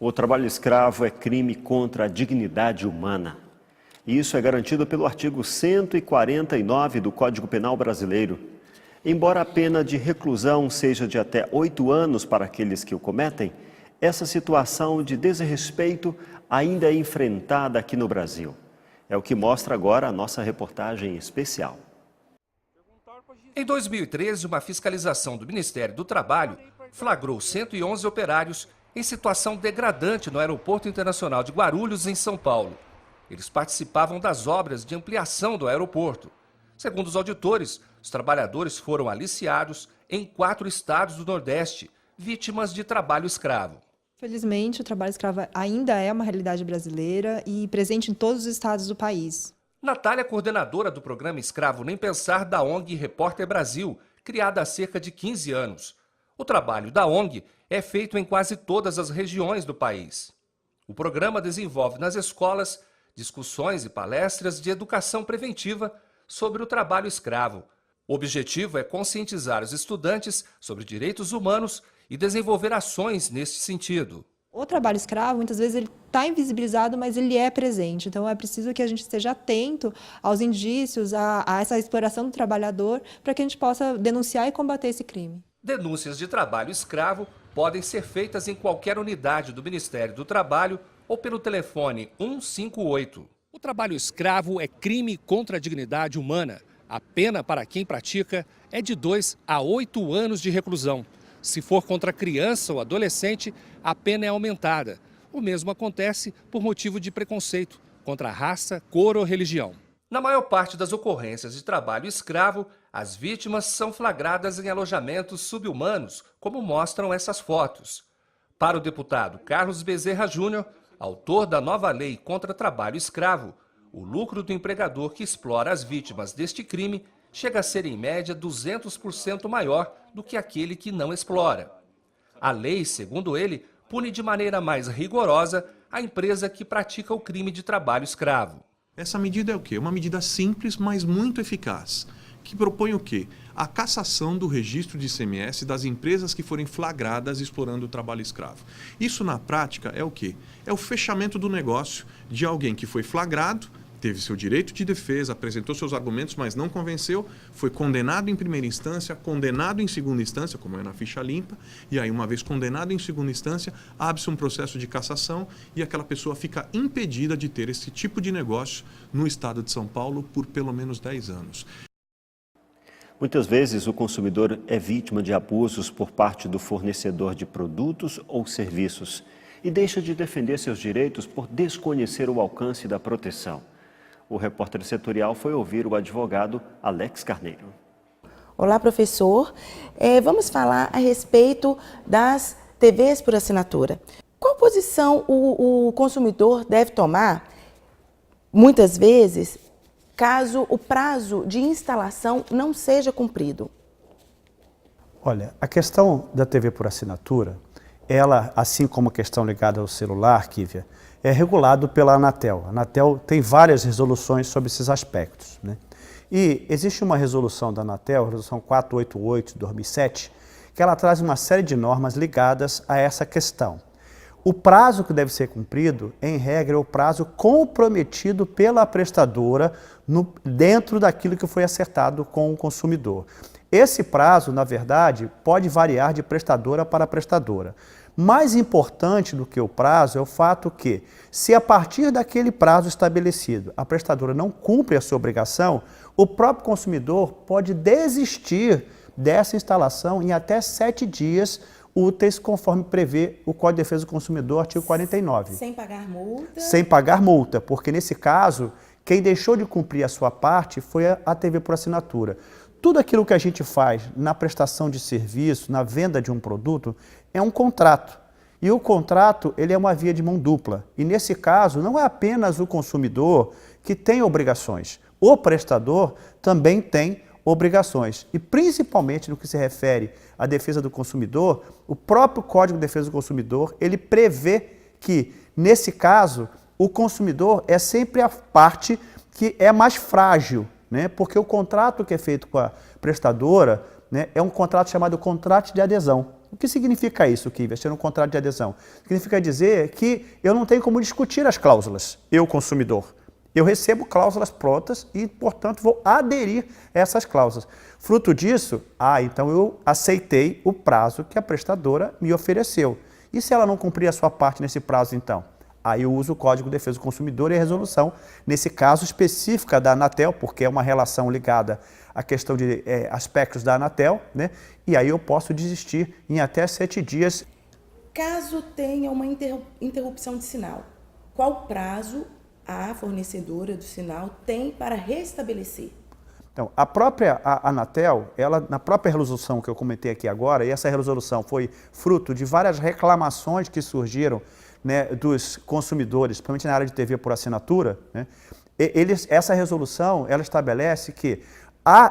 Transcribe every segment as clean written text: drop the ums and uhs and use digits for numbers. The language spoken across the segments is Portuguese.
O trabalho escravo é crime contra a dignidade humana. E isso é garantido pelo artigo 149 do Código Penal brasileiro. Embora a pena de reclusão seja de até 8 anos para aqueles que o cometem, essa situação de desrespeito ainda é enfrentada aqui no Brasil. É o que mostra agora a nossa reportagem especial. Em 2013, uma fiscalização do Ministério do Trabalho flagrou 111 operários em situação degradante no Aeroporto Internacional de Guarulhos, em São Paulo. Eles participavam das obras de ampliação do aeroporto. Segundo os auditores, os trabalhadores foram aliciados em 4 estados do Nordeste, vítimas de trabalho escravo. Felizmente, o trabalho escravo ainda é uma realidade brasileira e presente em todos os estados do país. Natália, coordenadora do programa Escravo Nem Pensar da ONG Repórter Brasil, criada há cerca de 15 anos. O trabalho da ONG é feito em quase todas as regiões do país. O programa desenvolve nas escolas discussões e palestras de educação preventiva sobre o trabalho escravo. O objetivo é conscientizar os estudantes sobre direitos humanos e desenvolver ações neste sentido. O trabalho escravo, muitas vezes, ele está invisibilizado, mas ele é presente. Então, é preciso que a gente esteja atento aos indícios, a essa exploração do trabalhador, para que a gente possa denunciar e combater esse crime. Denúncias de trabalho escravo podem ser feitas em qualquer unidade do Ministério do Trabalho ou pelo telefone 158. O trabalho escravo é crime contra a dignidade humana. A pena para quem pratica é de 2 a 8 anos de reclusão. Se for contra criança ou adolescente, a pena é aumentada. O mesmo acontece por motivo de preconceito contra raça, cor ou religião. Na maior parte das ocorrências de trabalho escravo, as vítimas são flagradas em alojamentos subhumanos, como mostram essas fotos. Para o deputado Carlos Bezerra Júnior, autor da nova lei contra trabalho escravo, o lucro do empregador que explora as vítimas deste crime chega a ser, em média, 200% maior do que aquele que não explora. A lei, segundo ele, pune de maneira mais rigorosa a empresa que pratica o crime de trabalho escravo. Essa medida é o quê? Uma medida simples, mas muito eficaz, que propõe o quê? A cassação do registro de ICMS das empresas que forem flagradas explorando o trabalho escravo. Isso, na prática, é o quê? É o fechamento do negócio de alguém que foi flagrado, teve seu direito de defesa, apresentou seus argumentos, mas não convenceu, foi condenado em primeira instância, condenado em segunda instância, como é na ficha limpa, e aí, uma vez condenado em segunda instância, abre-se um processo de cassação e aquela pessoa fica impedida de ter esse tipo de negócio no estado de São Paulo por pelo menos 10 anos. Muitas vezes o consumidor é vítima de abusos por parte do fornecedor de produtos ou serviços e deixa de defender seus direitos por desconhecer o alcance da proteção. O repórter setorial foi ouvir o advogado Alex Carneiro. Olá, professor. Vamos falar a respeito das TVs por assinatura. Qual posição o consumidor deve tomar, muitas vezes, caso o prazo de instalação não seja cumprido? Olha, a questão da TV por assinatura, ela, assim como a questão ligada ao celular, Kívia, é regulado pela Anatel. A Anatel tem várias resoluções sobre esses aspectos, né? E existe uma resolução da Anatel, a resolução 488 de 2007, que ela traz uma série de normas ligadas a essa questão. O prazo que deve ser cumprido, em regra, é o prazo comprometido pela prestadora dentro daquilo que foi acertado com o consumidor. Esse prazo, na verdade, pode variar de prestadora para prestadora. Mais importante do que o prazo é o fato que, se a partir daquele prazo estabelecido a prestadora não cumpre a sua obrigação, o próprio consumidor pode desistir dessa instalação em até 7 dias úteis, conforme prevê o Código de Defesa do Consumidor, artigo 49. Sem pagar multa? Sem pagar multa, porque nesse caso, quem deixou de cumprir a sua parte foi a TV por assinatura. Tudo aquilo que a gente faz na prestação de serviço, na venda de um produto, é um contrato. E o contrato, ele é uma via de mão dupla. E nesse caso, não é apenas o consumidor que tem obrigações. O prestador também tem obrigações. E principalmente no que se refere à defesa do consumidor, o próprio Código de Defesa do Consumidor, ele prevê que, nesse caso, o consumidor é sempre a parte que é mais frágil, né? Porque o contrato que é feito com a prestadora, né, é um contrato chamado contrato de adesão. O que significa isso, Kívia, ser um contrato de adesão? Significa dizer que eu não tenho como discutir as cláusulas, eu, consumidor. Eu recebo cláusulas prontas e, portanto, vou aderir a essas cláusulas. Fruto disso, então eu aceitei o prazo que a prestadora me ofereceu. E se ela não cumprir a sua parte nesse prazo, então? Aí eu uso o Código de Defesa do Consumidor e a resolução, nesse caso específica da Anatel, porque é uma relação ligada à questão de aspectos da Anatel, né? E aí eu posso desistir em até 7 dias. Caso tenha uma interrupção de sinal, qual prazo a fornecedora do sinal tem para restabelecer? Então, a própria Anatel, ela, na própria resolução que eu comentei aqui agora, e essa resolução foi fruto de várias reclamações que surgiram, né, dos consumidores, principalmente na área de TV por assinatura, né, essa resolução ela estabelece que a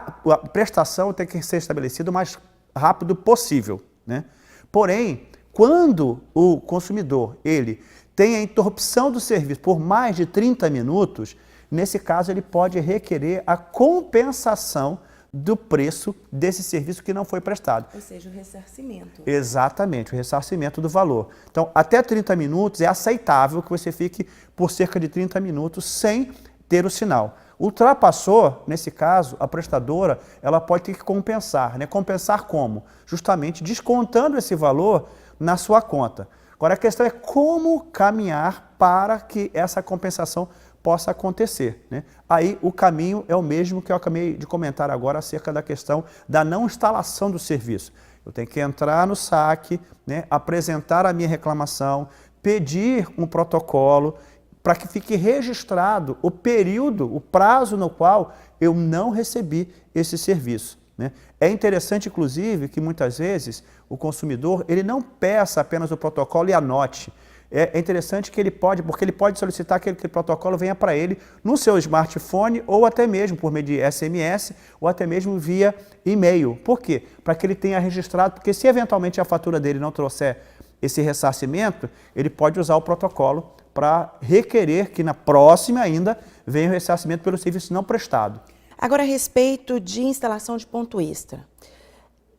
prestação tem que ser estabelecida o mais rápido possível, né? Porém, quando o consumidor ele tem a interrupção do serviço por mais de 30 minutos, nesse caso ele pode requerer a compensação do preço desse serviço que não foi prestado. Ou seja, o ressarcimento. Exatamente, o ressarcimento do valor. Então, até 30 minutos é aceitável que você fique por cerca de 30 minutos sem ter o sinal. Ultrapassou, nesse caso, a prestadora, ela pode ter que compensar, né? Compensar como? Justamente descontando esse valor na sua conta. Agora, a questão é como caminhar para que essa compensação possa acontecer, né? Aí o caminho é o mesmo que eu acabei de comentar agora acerca da questão da não instalação do serviço. Eu tenho que entrar no saque, né, apresentar a minha reclamação, pedir um protocolo para que fique registrado o período, o prazo no qual eu não recebi esse serviço, né? É interessante, inclusive, que muitas vezes o consumidor ele não peça apenas o protocolo e anote. É interessante que ele pode, porque ele pode solicitar que aquele protocolo venha para ele no seu smartphone ou até mesmo por meio de SMS ou até mesmo via e-mail. Por quê? Para que ele tenha registrado, porque se eventualmente a fatura dele não trouxer esse ressarcimento, ele pode usar o protocolo para requerer que na próxima ainda venha o ressarcimento pelo serviço não prestado. Agora, a respeito de instalação de ponto extra.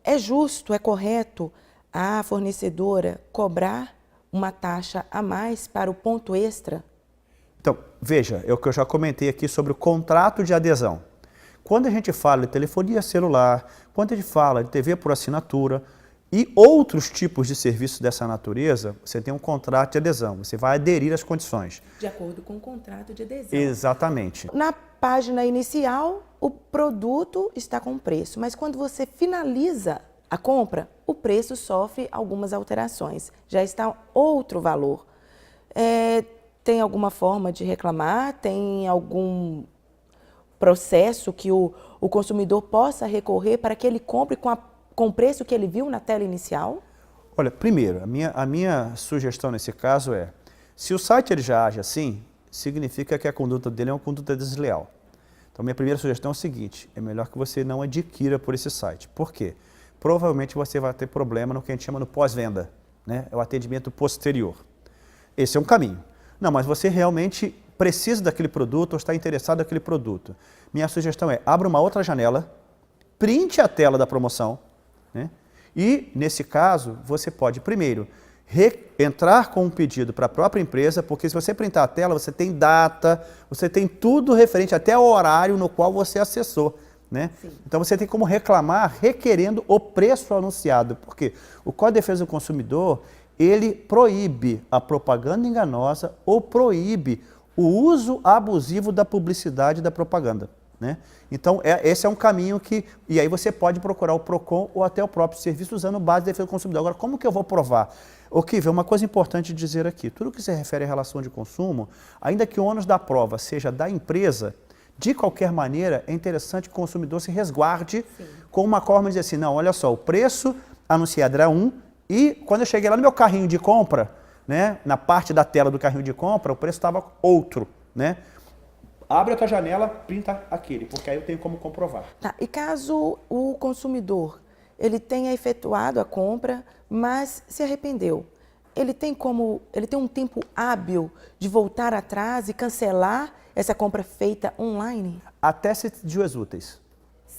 É justo, é correto a fornecedora cobrar uma taxa a mais para o ponto extra? Então, veja, é o que eu já comentei aqui sobre o contrato de adesão. Quando a gente fala de telefonia celular, quando a gente fala de TV por assinatura e outros tipos de serviços dessa natureza, você tem um contrato de adesão, você vai aderir às condições. De acordo com o contrato de adesão. Exatamente. Na página inicial, o produto está com preço, mas quando você finaliza a compra, o preço sofre algumas alterações, já está outro valor. Tem alguma forma de reclamar? Tem algum processo que o consumidor possa recorrer para que ele compre com o preço que ele viu na tela inicial? Olha, primeiro, a minha sugestão nesse caso é, se o site ele já age assim, significa que a conduta dele é uma conduta desleal. Então, minha primeira sugestão é o seguinte, é melhor que você não adquira por esse site. Por quê? Provavelmente você vai ter problema no que a gente chama no pós-venda, né? É o atendimento posterior. Esse é um caminho. Não, mas você realmente precisa daquele produto ou está interessado naquele produto. Minha sugestão é, abra uma outra janela, printe a tela da promoção, né? E, nesse caso, você pode, primeiro, entrar com um pedido para a própria empresa, porque se você printar a tela, você tem data, você tem tudo referente até ao horário no qual você acessou, né? Então você tem como reclamar requerendo o preço anunciado, porque o Código de Defesa do Consumidor, ele proíbe a propaganda enganosa ou proíbe o uso abusivo da publicidade da propaganda, né? Então esse é um caminho que, e aí você pode procurar o PROCON ou até o próprio serviço usando base de defesa do consumidor. Agora, como que eu vou provar? Kívia, uma coisa importante de dizer aqui, tudo que se refere à relação de consumo, ainda que o ônus da prova seja da empresa, de qualquer maneira, é interessante que o consumidor se resguarde com uma forma de dizer assim, não, olha só, o preço anunciado era 1 e quando eu cheguei lá no meu carrinho de compra, né, na parte da tela do carrinho de compra, o preço estava outro, né? Abre a tua janela, printa aquele, porque aí eu tenho como comprovar. Tá, e caso o consumidor ele tenha efetuado a compra, mas se arrependeu, ele tem um tempo hábil de voltar atrás e cancelar essa compra feita online? Até 7 dias úteis.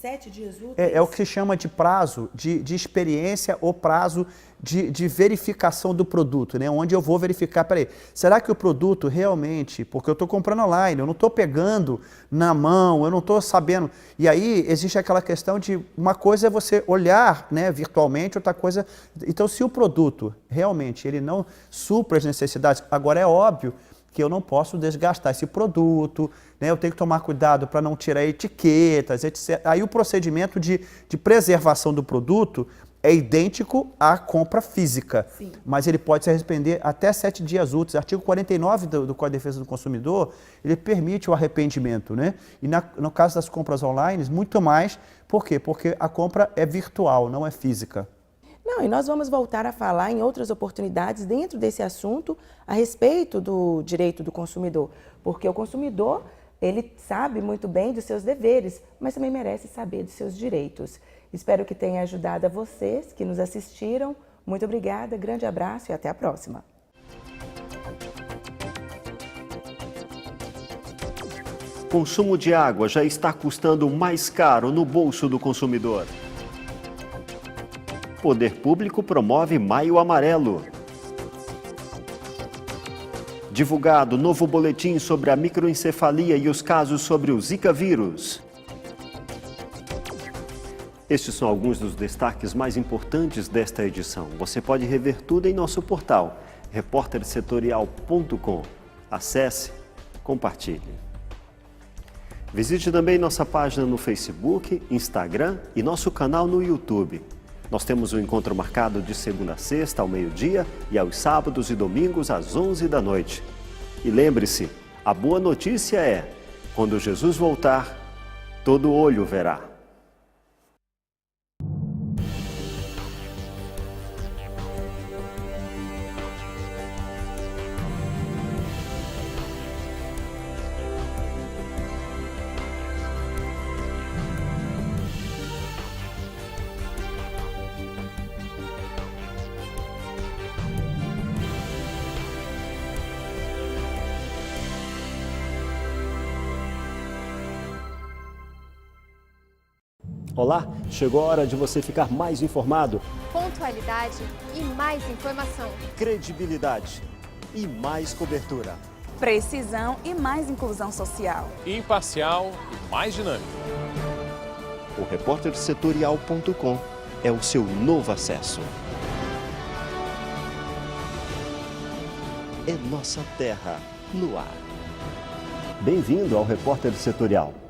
7 dias úteis? É o que se chama de prazo de experiência ou prazo de verificação do produto, né? Onde eu vou verificar, peraí, será que o produto realmente, porque eu estou comprando online, eu não estou pegando na mão, eu não estou sabendo. E aí existe aquela questão de, uma coisa é você olhar, né, virtualmente, outra coisa... Então, se o produto realmente ele não supre as necessidades, agora é óbvio que eu não posso desgastar esse produto, né? Eu tenho que tomar cuidado para não tirar etiquetas, etc. Aí o procedimento de preservação do produto é idêntico à compra física, Sim. mas ele pode se arrepender até 7 dias úteis. Artigo 49 do Código de Defesa do Consumidor, ele permite o arrependimento, né? E no caso das compras online, muito mais. Por quê? Porque a compra é virtual, não é física. Não, e nós vamos voltar a falar em outras oportunidades dentro desse assunto a respeito do direito do consumidor, porque o consumidor, ele sabe muito bem dos seus deveres, mas também merece saber dos seus direitos. Espero que tenha ajudado a vocês que nos assistiram. Muito obrigada, grande abraço e até a próxima. Consumo de água já está custando mais caro no bolso do consumidor. Poder Público promove Maio Amarelo. Divulgado novo boletim sobre a microencefalia e os casos sobre o Zika vírus. Estes são alguns dos destaques mais importantes desta edição. Você pode rever tudo em nosso portal, repórtersetorial.com. Acesse, compartilhe. Visite também nossa página no Facebook, Instagram e nosso canal no YouTube. Nós temos um encontro marcado de segunda a sexta ao meio-dia e aos sábados e domingos às 11 da noite. E lembre-se, a boa notícia é, quando Jesus voltar, todo olho verá. Olá, chegou a hora de você ficar mais informado. Pontualidade e mais informação. Credibilidade e mais cobertura. Precisão e mais inclusão social. Imparcial e mais dinâmico. O repórtersetorial.com é o seu novo acesso. É nossa terra no ar. Bem-vindo ao Repórter Setorial.